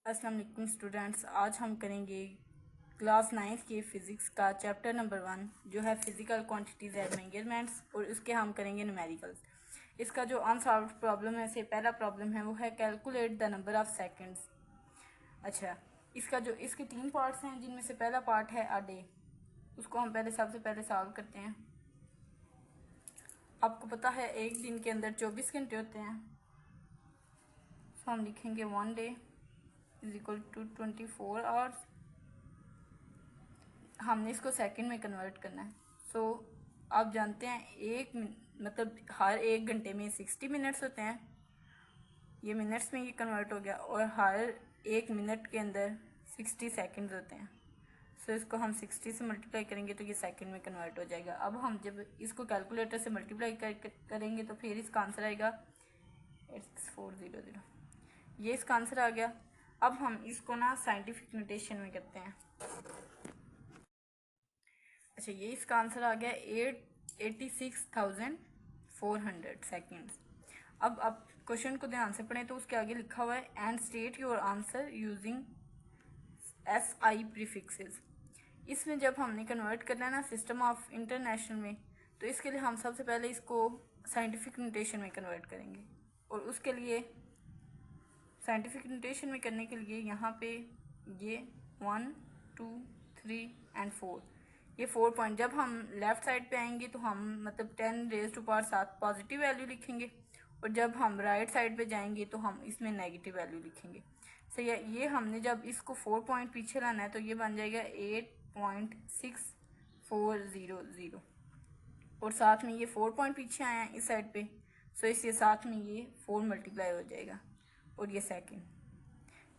अस्सलाम वालेकुम स्टूडेंट्स, आज हम करेंगे क्लास 9th के फ़िज़िक्स का चैप्टर नंबर 1 जो है फ़िज़िकल क्वांटिटीज़ एंड मेजरमेंट्स, और उसके हम करेंगे न्यूमेरिकल्स। इसका जो अनसॉल्व्ड प्रॉब्लम है से पहला प्रॉब्लम है वो है calculate the number of seconds. अच्छा, इसके 3 पार्ट्स हैं जिनमें से पहला पार्ट है अ डे। उसको हम सबसे पहले सॉल्व करते हैं। आपको पता है एक दिन के अंदर 24 घंटे होते हैं, तो हम लिखेंगे 1 day is equal to 24 hours. हमने इसको सेकंड में कन्वर्ट करना है। सो आप जानते हैं मतलब हर 1 घंटे में 60 मिनट्स होते हैं, ये मिनट्स में ये कन्वर्ट हो गया, और हर 1 मिनट के अंदर 60 सेकंड्स होते हैं। सो इसको हम 60 से मल्टीप्लाई करेंगे तो ये सेकंड में कन्वर्ट हो जाएगा। अब हम जब इसको कैलकुलेटर से मल्टीप्लाई करेंगे तो फिर इसका आंसर आएगा 86400। ये इसका आंसर आ गया। अब हम इसको ना साइंटिफिक नोटेशन में करते हैं। अच्छा, ये इसका आंसर आ गया 86,400 सेकेंड्स। अब आप क्वेश्चन को ध्यान से पढ़ें तो उसके आगे लिखा हुआ है and state your answer using SI prefixes. इसमें जब हमने कन्वर्ट करना है ना सिस्टम ऑफ इंटरनेशनल में, तो इसके लिए हम सबसे पहले इसको साइंटिफिक नोटेशन में कन्वर्ट करेंगे। और उसके लिए साइंटिफिक नोटेशन में करने के लिए यहाँ पे ये 1 2 3 एंड 4, ये 4 पॉइंट जब हम लेफ़्ट साइड पे आएंगे तो हम मतलब 10⁻⁷ पॉजिटिव वैल्यू लिखेंगे, और जब हम राइट साइड पे जाएंगे तो हम इसमें नेगेटिव वैल्यू लिखेंगे। सही है। ये हमने जब इसको 4 पॉइंट पीछे लाना है तो ये बन जाएगा 8.6400, और साथ में ये 4 पॉइंट पीछे आए हैं इस साइड पे, सो इसके साथ में ये 4 मल्टीप्लाई हो जाएगा और ये सेकंड।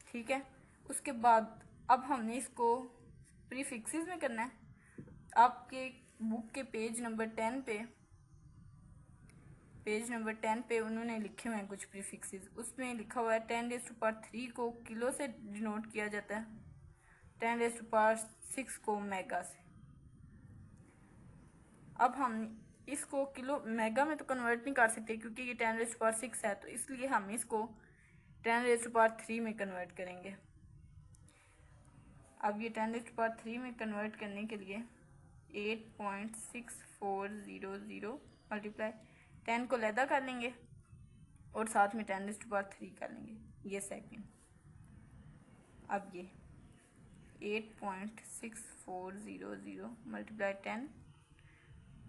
ठीक है। उसके बाद अब हमने इसको प्रीफिक्सेस में करना है। आपके बुक के पेज नंबर 10 पे उन्होंने लिखे हुए हैं कुछ प्रीफिक्सेस। उसमें लिखा हुआ है 10⁻³ को किलो से डिनोट किया जाता है, 10⁻⁶ को मेगा से। अब हम इसको किलो मेगा में तो कन्वर्ट नहीं कर सकते क्योंकि ये 10⁻⁶ है, तो इसलिए हम इसको 10⁻³ में कन्वर्ट करेंगे। अब ये 10⁻³ में कन्वर्ट करने के लिए 8.6400 मल्टीप्लाई 10 को लैदा कर लेंगे और साथ में 10⁻³ कर लेंगे, ये सेकंड। अब ये 8.6400 मल्टीप्लाई 10,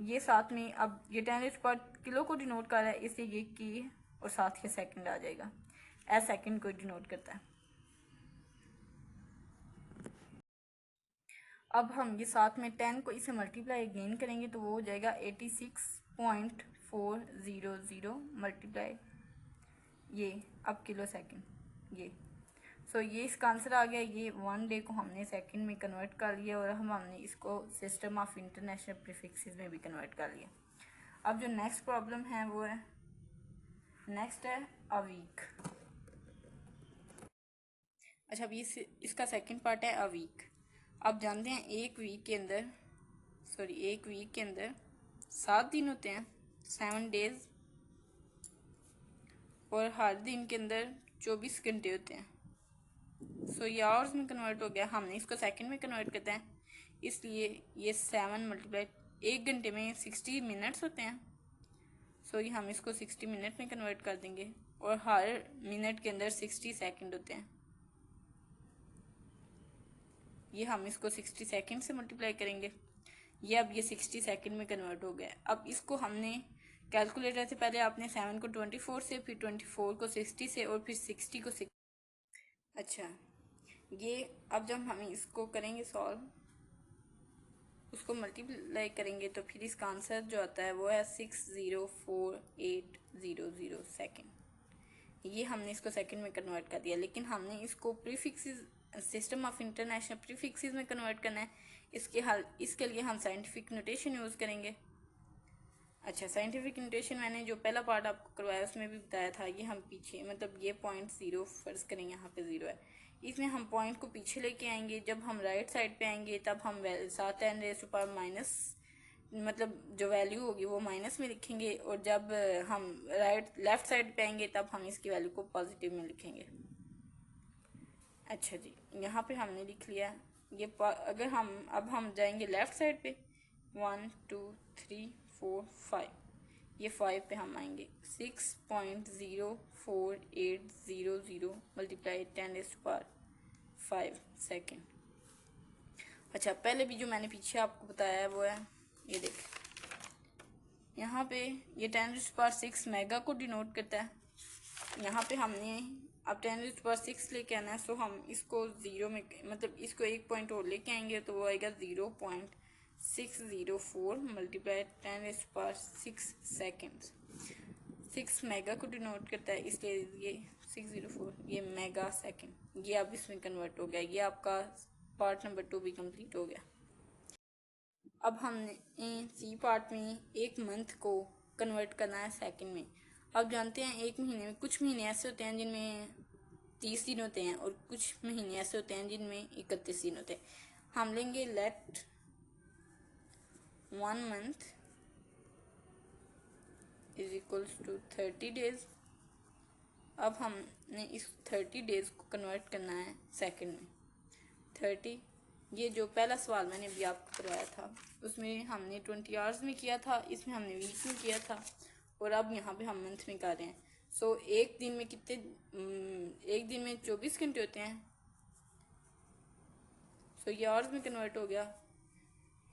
ये साथ में अब ये 10 किलो को डिनोट कर रहा है, इससे ये की और साथ ये सेकंड आ जाएगा। एस सेकंड को डिनोट करता है। अब हम ये साथ में 10 को इसे मल्टीप्लाई अगेन करेंगे तो वो हो जाएगा 86.400 मल्टीप्लाई ये अब किलो सेकंड, ये सो ये इसका आंसर आ गया। ये 1 डे को हमने सेकंड में कन्वर्ट कर लिया और हमने इसको सिस्टम ऑफ इंटरनेशनल प्रीफिक्सेस में भी कन्वर्ट कर लिया। अब जो नेक्स्ट प्रॉब्लम है वो है अ वीक। अच्छा, अभी इसका सेकंड पार्ट है अ वीक। आप जानते हैं एक वीक के अंदर 7 दिन होते हैं, 7 डेज, और हर दिन के अंदर 24 घंटे होते हैं। सो ये आवर्स में कन्वर्ट हो गया। हमने इसको सेकंड में कन्वर्ट करते हैं, इसलिए ये 7 मल्टीप्लाई 1 घंटे में 60 मिनट्स होते हैं। सो ये हम इसको 60 मिनट में कन्वर्ट कर देंगे, और हर मिनट के अंदर 60 सेकंड होते हैं। ये हम इसको 60 सेकंड से मल्टीप्लाई करेंगे। ये अब ये 60 सेकंड में कन्वर्ट हो गया। अब इसको हमने कैलकुलेटर से पहले आपने 7 को 24 से, फिर 24 को 60 से, और फिर 60 को 6। अच्छा, ये अब जब हम इसको करेंगे सॉल्व, उसको मल्टीप्लाई करेंगे तो फिर इसका आंसर जो आता है वो है 604,800 सेकेंड। ये हमने इसको सेकंड में कन्वर्ट कर दिया, लेकिन हमने इसको prefixes system of international prefixes में कन्वर्ट करना है। इसके लिए हम साइंटिफिक नोटेशन यूज़ करेंगे। अच्छा, साइंटिफिक नोटेशन मैंने जो पहला पार्ट आपको करवाया उसमें भी बताया था। ये हम पीछे मतलब ये 0.0 फर्ज करेंगे, यहाँ पे 0 है, इसमें हम पॉइंट को पीछे लेके आएंगे। जब हम राइट साइड पे आएंगे तब हम 7 मतलब जो वैल्यू होगी वो माइनस में लिखेंगे, और जब हम लेफ्ट साइड पे आएंगे तब हम इसकी वैल्यू को पॉजिटिव में लिखेंगे। अच्छा जी, यहाँ पे हमने लिख लिया ये। अगर हम जाएंगे लेफ़्ट साइड पे, 1 2 3 4 5, ये 5 पे हम आएंगे। 6.04800 मल्टीप्लाई 10⁵ सेकेंड। अच्छा, पहले भी जो मैंने पीछे आपको बताया है वो है, ये देखें यहाँ पे ये 10⁶ मेगा को डिनोट करता है। यहाँ पे हमने अब 10⁶ लेके आना है, सो हम इसको ज़ीरो में, मतलब इसको एक पॉइंट और लेके आएंगे तो वो आएगा 0.604 मल्टीप्लाई 10⁶ सेकेंड्स। 6 मेगा को डिनोट करता है, इसलिए ये 604 ये मेगा सेकेंड। ये अब इसमें कन्वर्ट हो गया। ये आपका पार्ट नंबर 2 भी कंप्लीट हो गया। अब हमने सी पार्ट में एक मंथ को कन्वर्ट करना है सेकंड में। अब जानते हैं एक महीने में कुछ महीने ऐसे होते हैं जिनमें 30 दिन होते हैं, और कुछ महीने ऐसे होते हैं जिनमें 31 दिन होते हैं। हम लेंगे let 1 month is equals to 30 days. अब हमने इस 30 डेज को कन्वर्ट करना है सेकंड में। 30, ये जो पहला सवाल मैंने अभी आपको करवाया था उसमें हमने 20 आवर्स में किया था, इसमें हमने वीक में किया था, और अब यहाँ पे हम मंथ में कर रहे हैं। सो एक दिन में कितने, एक दिन में 24 घंटे होते हैं, सो ये आवर्स में कन्वर्ट हो गया।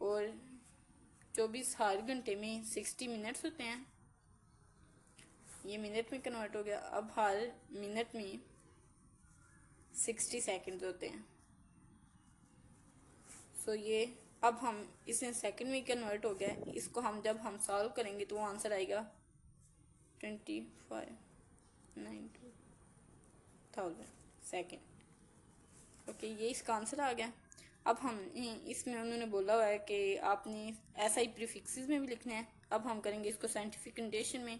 और 24 हर घंटे में 60 मिनट्स होते हैं, ये मिनट में कन्वर्ट हो गया। अब हर मिनट में 60 सेकंड्स होते हैं, सो ये अब हम इसे सेकंड में कन्वर्ट हो गया। इसको हम जब हम सॉल्व करेंगे तो वो आंसर आएगा 25,9,000 सेकंड। ओके, ये इसका आंसर आ गया। अब हम इसमें उन्होंने बोला हुआ है कि आपने SI प्रीफिक्सेस में भी लिखना है। अब हम करेंगे इसको साइंटिफिक नोटेशन में।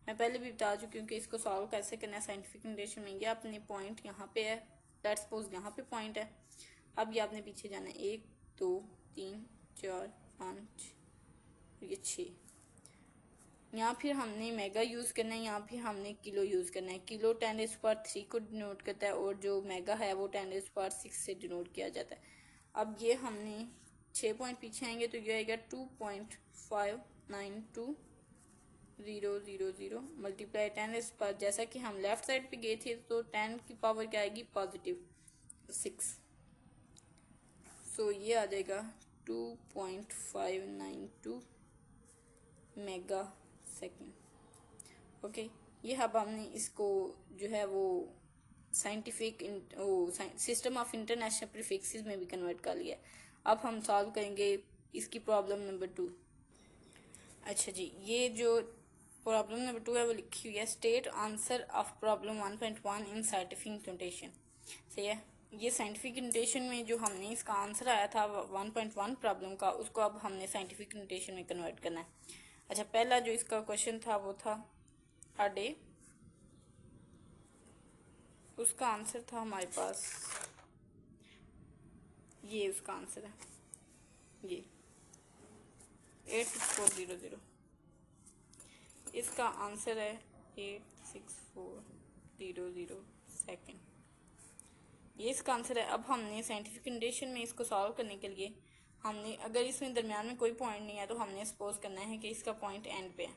मैं पहले भी बता चुकी हूँ कि इसको सॉल्व कैसे करना है साइंटिफिक नोटेशन में। ये अपने पॉइंट यहाँ पे है, लेट्स सपोज यहाँ पे पॉइंट है। अब ये आपने पीछे जाना है, 1 2 3 4 5, ये 6। यहाँ फिर हमने मेगा यूज़ करना है, यहाँ फिर हमने किलो यूज़ करना है। किलो 10⁻³ को डिनोट करता है, और जो मेगा है वो 10⁻6 से डिनोट किया जाता है। अब ये हमने 6 पॉइंट पीछे आएंगे तो ये आएगा 2.5920000 मल्टीप्लाई 10⁻, जैसा कि हम लेफ्ट साइड पे गए थे तो 10 की पावर क्या आएगी, +6। सो ये आ जाएगा 2.592 मेगा सेकेंड। ओके, ये अब हमने इसको जो है वो scientific system of international prefixes में भी कन्वर्ट कर लिया। अब हम सॉल्व करेंगे इसकी प्रॉब्लम नंबर 2। अच्छा जी, ये जो प्रॉब्लम नंबर 2 है वो लिखी हुई है, state answer of problem 1.1 in scientific notation. सही है, ये साइंटिफिक नोटेशन में जो हमने इसका आंसर आया था 1.1 प्रॉब्लम का, उसको अब हमने साइंटिफिक नोटेशन में कन्वर्ट करना है। अच्छा, पहला जो इसका क्वेश्चन था वो था अ डे, उसका आंसर था हमारे पास, ये उसका आंसर है, ये 86400। इसका आंसर है 86400 सेकेंड। ये इसका आंसर है। अब हमने साइंटिफिक कंडीशन में इसको सॉल्व करने के लिए हमने, अगर इसमें दरमियान में कोई पॉइंट नहीं है तो हमने सपोज करना है कि इसका पॉइंट एंड पे है।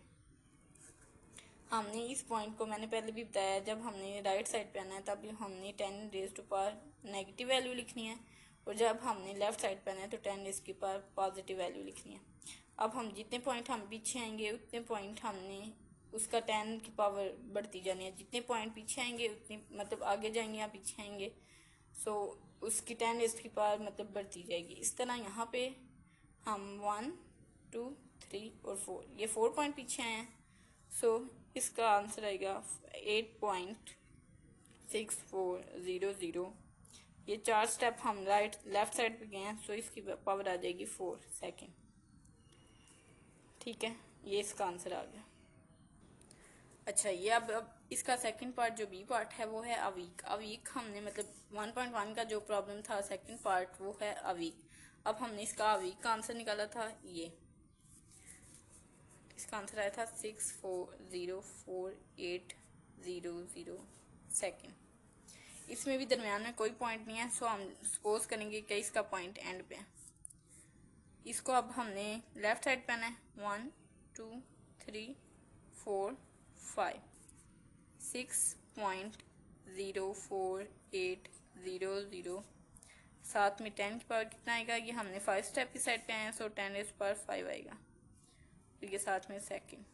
हमने इस पॉइंट को, मैंने पहले भी बताया, जब हमने राइट साइड पे आना है तब हमने 10⁻⁻ नेगेटिव वैल्यू लिखनी है, और जब हमने लेफ्ट साइड पे आना है तो 10⁻⁻ पॉजिटिव वैल्यू लिखनी है। अब हम जितने पॉइंट हम पीछे आएंगे उतने पॉइंट हमने उसका 10 की पावर बढ़ती जानी है। जितने पॉइंट पीछे आएंगे उतनी, मतलब आगे जाएंगे या पीछे आएंगे, सो उसकी 10 की पावर मतलब बढ़ती जाएगी। इस तरह यहाँ पे हम 1 2 3 और 4, ये 4 पॉइंट पीछे आए हैं, सो इसका आंसर आएगा 8.6400। ये 4 स्टेप हम लेफ्ट साइड पे गए हैं, सो इसकी पावर आ जाएगी 4 सेकेंड। ठीक है, ये इसका आंसर आ गया। अच्छा, ये अब इसका सेकंड पार्ट जो बी पार्ट है वो है अवीक। अवीक हमने, मतलब 1.1 का जो प्रॉब्लम था सेकंड पार्ट वो है अवीक। अब हमने इसका अवीक का आंसर निकाला था, ये इसका आंसर आया था 6404800 सेकेंड। इसमें भी दरमियान में कोई पॉइंट नहीं है, सो हम सपोज करेंगे कि इसका पॉइंट एंड पे है। इसको अब हमने लेफ्ट साइड पे आना है। 1 2 3 4 5 6.04800। साथ में 10 की पावर कितना आएगा, ये हमने 5 स्टेप की साइड पे आए हैं, सो 10⁵ आएगा। तो ये साथ में सेकंड।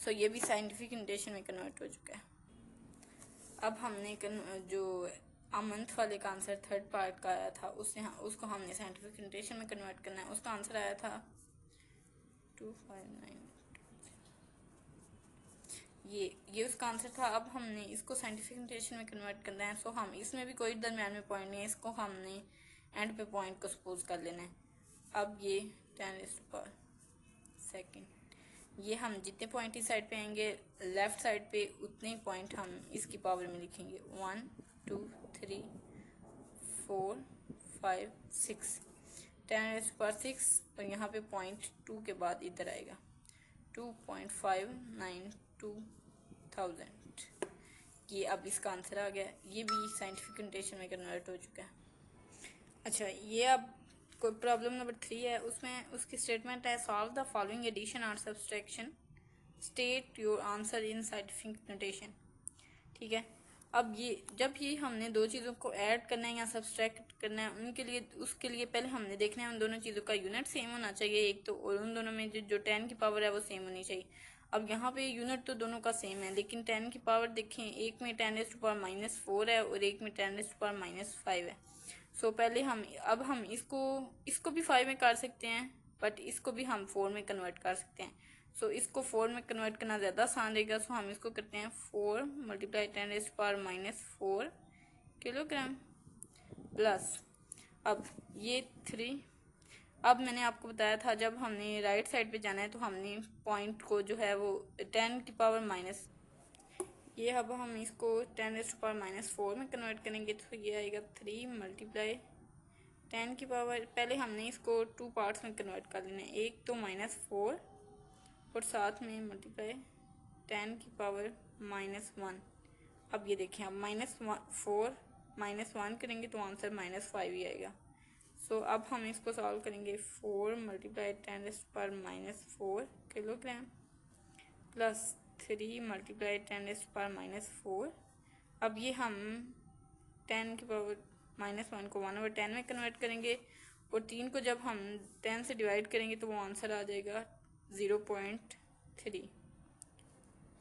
सो ये भी साइंटिफिक नोटेशन में कन्वर्ट हो चुका है। अब हमने जो अमंथ वाले का आंसर थर्ड पार्ट का आया था उसको हमने साइंटिफिक नोटेशन में कन्वर्ट करना है। उसका आंसर आया था 259। ये उसका आंसर था। अब हमने इसको साइंटिफिक नोटेशन में कन्वर्ट करना है। सो हम इसमें भी कोई दरमियान में पॉइंट नहीं है, इसको हमने एंड पे पॉइंट को सपोज कर लेना है। अब ये 10⁻², ये हम जितने पॉइंट इस साइड पे आएंगे लेफ्ट साइड पे उतने ही पॉइंट हम इसकी पावर में लिखेंगे। 1 2 3 4 5 6 10⁻6 और यहाँ पे 0.2 के बाद इधर आएगा 2.592,000। ये अब इसका आंसर आ गया। ये भी साइंटिफिक नोटेशन में कन्वर्ट हो चुका है। अच्छा, ये अब कोई प्रॉब्लम नंबर 3 है। उसमें उसकी स्टेटमेंट है सॉल्व द फॉलोइंग एडिशन और subtraction, state your answer in scientific notation. ठीक है, अब ये हमने दो चीज़ों को ऐड करना है या सब्सट्रैक्ट करना है, उसके लिए पहले हमने देखना है उन दोनों चीज़ों का यूनिट सेम होना चाहिए एक तो, और उन दोनों में जो 10 की पावर है वो सेम होनी चाहिए। अब यहाँ पे यूनिट तो दोनों का सेम है, लेकिन 10 की पावर देखें, एक में 10⁻⁻4 है और एक में 10⁻⁻5 है। सो पहले अब हम इसको भी 5 में कर सकते हैं, बट इसको भी हम 4 में कन्वर्ट कर सकते हैं। सो इसको 4 में कन्वर्ट करना ज़्यादा आसान रहेगा। सो हम इसको करते हैं 4 × 10⁻⁻4 किलोग्राम प्लस अब ये 3। अब मैंने आपको बताया था जब हमने राइट साइड पे जाना है तो हमने पॉइंट को जो है वो 10 की पावर माइनस, ये अब हम इसको 10⁻⁻4 में कन्वर्ट करेंगे तो ये आएगा 3 × 10 की पावर, पहले हमने इसको 2 पार्ट्स में कन्वर्ट कर लेना है, एक तो -4 और साथ में मल्टीप्लाई 10 की पावर -1। अब ये देखें, अब -4 -1 करेंगे तो आंसर -5 ही आएगा। सो अब हम इसको सॉल्व करेंगे। 4 × 10⁻⁻4 किलोग्राम प्लस 3 × 10⁻⁻4। अब ये हम 10 की पावर -1 को 1/10 में कन्वर्ट करेंगे और 3 को जब हम 10 से डिवाइड करेंगे तो वो आंसर आ जाएगा 0.3।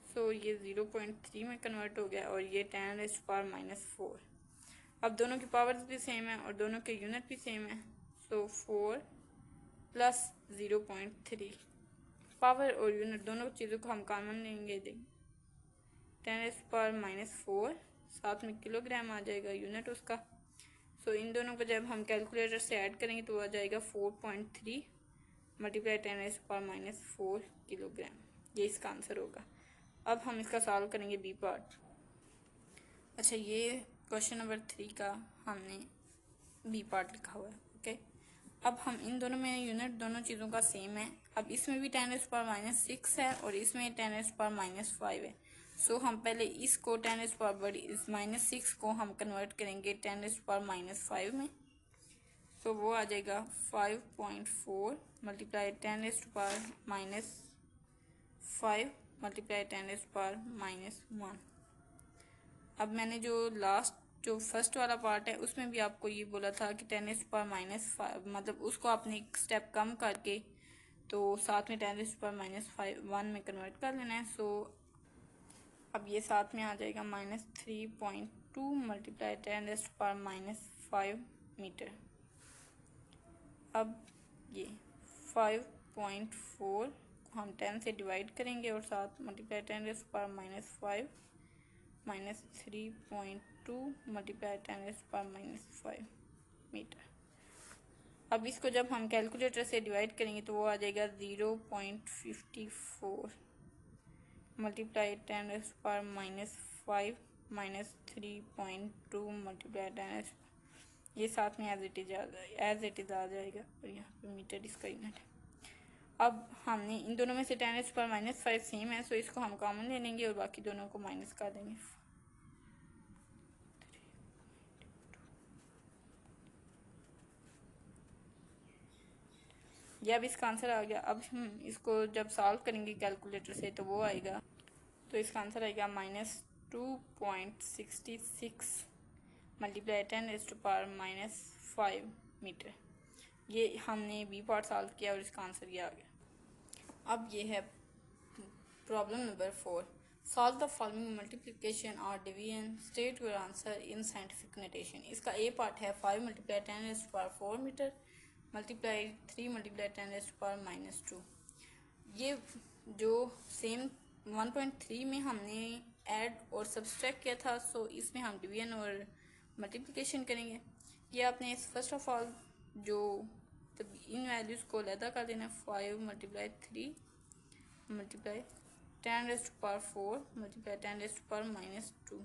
सो ये 0.3 में कन्वर्ट हो गया और ये 10⁻⁻4। अब दोनों की पावर्स भी सेम है और दोनों के यूनिट भी सेम है। सो 4 प्लस 0.3, पावर और यूनिट दोनों चीज़ों को हम कॉमन लेंगे। 10⁻⁻4 साथ में किलोग्राम आ जाएगा यूनिट उसका। सो इन दोनों को जब हम कैलकुलेटर से ऐड करेंगे तो आ जाएगा 4.3 × 10⁻⁻4 किलोग्राम। ये इसका आंसर होगा। अब हम इसका सॉल्व करेंगे बी पार्ट। अच्छा, ये क्वेश्चन नंबर 3 का हमने बी पार्ट लिखा हुआ है। ओके, अब हम इन दोनों में यूनिट दोनों चीज़ों का सेम है। अब इसमें भी 10⁻⁻6 है और इसमें 10⁻⁻5 है। सो हम पहले इसको 10⁻⁻6 को हम कन्वर्ट करेंगे 10⁻⁻5 में। तो वो आ जाएगा 5.4 × 10⁻⁻5 × 10⁻⁻1। अब मैंने जो फर्स्ट वाला पार्ट है उसमें भी आपको ये बोला था कि 10⁻⁻5 मतलब उसको आपने एक स्टेप कम करके तो साथ में 10⁻⁻1 में कन्वर्ट कर लेना है। सो अब ये साथ में आ जाएगा -3.2 × 10⁻⁻5 मीटर। अब ये 5.4 को हम 10 से डिवाइड करेंगे और साथ मल्टीप्लाई 10⁻⁻5 -3.2 × 10⁻⁻5 मीटर। अब इसको जब हम कैलकुलेटर से डिवाइड करेंगे तो वो आ जाएगा 0.54 मल्टीप्लाई 10⁻⁻5 -3.2 मल्टीप्लाई 10, ये साथ में एज इट इज आ जाएगा और यहाँ पे मीटर इसका यूनिट है। अब हमने इन दोनों में से 10⁻⁻5 सेम है, सो इसको हम कॉमन ले लेंगे और बाकी दोनों को माइनस कर देंगे। ये अब इसका आंसर आ गया। अब हम इसको जब सॉल्व करेंगे कैलकुलेटर से तो वो आएगा, तो इसका आंसर आएगा -2.66 मल्टीप्लाई 10⁻⁻5 मीटर। ये हमने बी पार्ट सॉल्व किया और इसका आंसर ये आ गया। अब ये है problem number 4। Solve the following multiplication और division, state your answer in scientific notation. इसका ए पार्ट है 5 मल्टीप्लाई 10⁻4 मीटर मल्टीप्लाई 3 मल्टीप्लाई 10⁻⁻2। ये जो सेम 1.3 में हमने ऐड और सब्सट्रैक्ट किया था, सो इसमें हम डिवीजन और मल्टीप्लिकेशन करेंगे। ये आपने फर्स्ट ऑफ ऑल जो इन वैल्यूज़ को अलहदा कर देना। 5 मल्टीप्लाई 3 मल्टीप्लाई 10⁻4 मल्टीप्लाई 10⁻⁻2।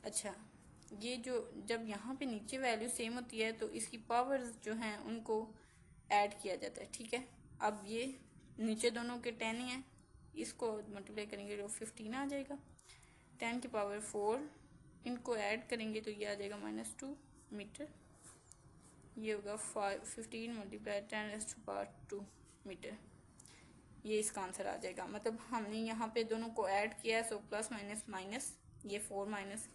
अच्छा, ये जो जब यहाँ पे नीचे वैल्यू सेम होती है तो इसकी पावर्स जो हैं उनको ऐड किया जाता है, ठीक है। अब ये नीचे दोनों के 10 ही हैं, इसको मल्टीप्लाई करेंगे तो 15 आ जाएगा। 10⁻4 इनको ऐड करेंगे तो ये आ जाएगा -2 मीटर। ये होगा 15 मल्टीप्लाई 10⁻2 मीटर। ये इसका आंसर आ जाएगा। मतलब हमने यहाँ पे दोनों को ऐड किया है, सो प्लस माइनस माइनस, ये 4 माइनस,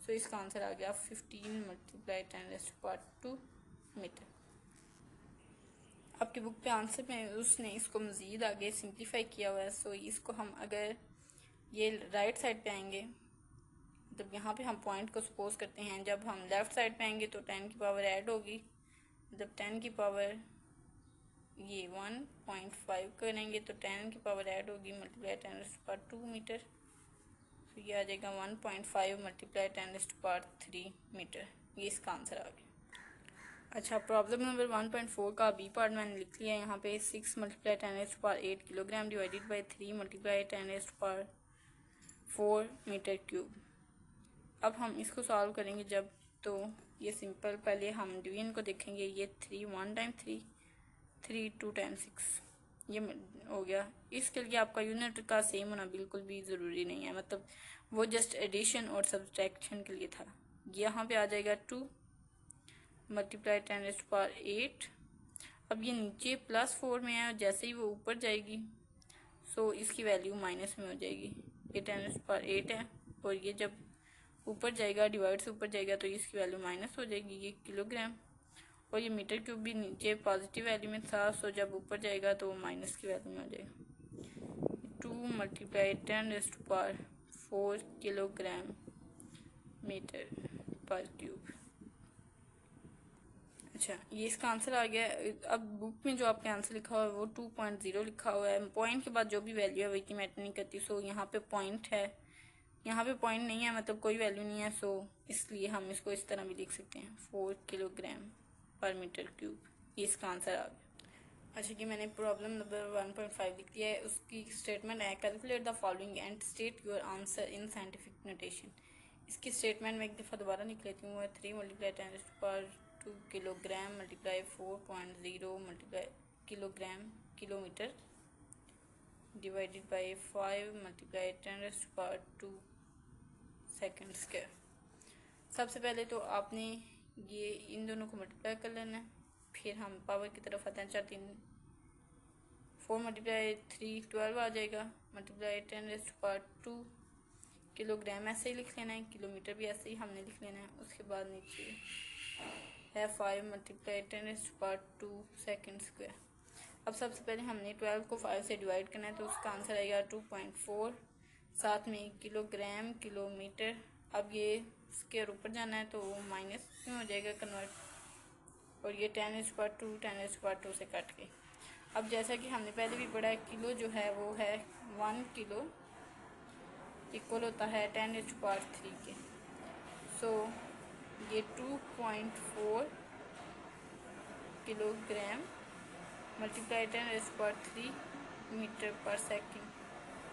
सो इसका आंसर आ गया 15 मल्टीप्लाई 10⁻2 मीटर। आपकी बुक पे आंसर में उसने इसको मज़ीद आगे सिंप्लीफाई किया हुआ है। सो इसको हम अगर ये राइट साइड पे आएंगे, मतलब यहाँ पे हम पॉइंट को सपोज करते हैं, जब हम लेफ़्ट साइड पे आएंगे तो 10 की पावर ऐड होगी, मतलब 10 की पावर ये 1.5 करेंगे तो 10 की पावर ऐड होगी मल्टीप्लाई 10⁻2 मीटर। तो ये आ जाएगा 1.5 मल्टीप्लाई 10⁻3 मीटर। ये इसका आंसर आ गया। अच्छा, प्रॉब्लम नंबर 1.4 का बी पार्ट मैंने लिख लिया है यहाँ पे। 6 multiply 10⁸ kilogram divided by 3 multiply 10⁻4 metre cube. अब हम इसको सॉल्व करेंगे जब, तो ये सिंपल, पहले हम डिवीजन को देखेंगे। ये 3 1 टाइम 3 3 2 टाइम 6 ये हो गया। इसके लिए आपका यूनिट का सेम होना बिल्कुल भी ज़रूरी नहीं है, मतलब वो जस्ट एडिशन और सब्सट्रैक्शन के लिए था। यहाँ पे आ जाएगा 2 मल्टीप्लाई 10⁸। अब ये नीचे +4 में है, जैसे ही वो ऊपर जाएगी सो इसकी वैल्यू माइनस में हो जाएगी। ये 10⁸ है और ये जब ऊपर जाएगा, डिवाइड से ऊपर जाएगा तो इसकी वैल्यू माइनस हो जाएगी, ये किलोग्राम। और ये मीटर क्यूब भी नीचे पॉजिटिव वैल्यू में था, सो जब ऊपर जाएगा तो माइनस की वैल्यू में हो जाएगा। 2 मल्टीप्लाई 10⁻4 किलोग्राम मीटर पर क्यूब। अच्छा, ये इसका आंसर आ गया। अब बुक में जो आपके आंसर लिखा हुआ है वो 2.0 लिखा हुआ है। पॉइंट के बाद जो भी वैल्यू है वही मैटर नहीं करती। सो यहाँ पे पॉइंट है, यहाँ पे पॉइंट नहीं है, मतलब कोई वैल्यू नहीं है, सो इसलिए हम इसको इस तरह भी लिख सकते हैं 4 किलोग्राम पर मीटर क्यूब। ये इसका आंसर आ गया। अच्छा कि मैंने प्रॉब्लम नंबर 1.5 लिख दिया है। उसकी स्टेटमेंट है calculate the following and state your answer in scientific notation. इसकी स्टेटमेंट में एक दफ़ा दोबारा लिख लेती हूँ। 3 multiply 10⁻2 kilogram multiply 4.0 multiply kilogram kilometre divided by 5 multiply 10⁻2 second square. सबसे पहले तो आपने ये इन दोनों को मल्टीप्लाई कर लेना है, फिर हम पावर की तरफ आते हैं। 4 मल्टीप्लाई 3 12 आ जाएगा, मल्टीप्लाई 10⁻2 किलोग्राम ऐसे ही लिख लेना है, किलोमीटर भी ऐसे ही हमने लिख लेना है। उसके बाद नीचे है 5 मल्टीप्लाई 10⁻2 सेकेंड स्क्वायर। अब सबसे पहले हमने 12 को 5 से डिवाइड करना है, तो उसका आंसर आएगा 2.4, साथ में किलोग्राम किलोमीटर। अब ये इसके ऊपर जाना है तो माइनस में हो जाएगा कन्वर्ट, और ये 10⁻2 से कट के। अब जैसा कि हमने पहले भी पढ़ा है, किलो जो है वो है 1 किलो इक्वल होता है 10⁻3 के। सो ये 2.4 किलोग्राम मल्टीप्लाई 10⁻3 मीटर पर सेकेंड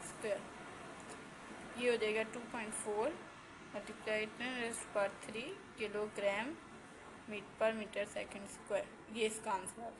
स्क्वायर। ये हो जाएगा 2.4 मल्टीप्लाई 10⁻3 किलोग्राम पर मीटर सेकेंड स्क्वायर। ये इसका आंसर है।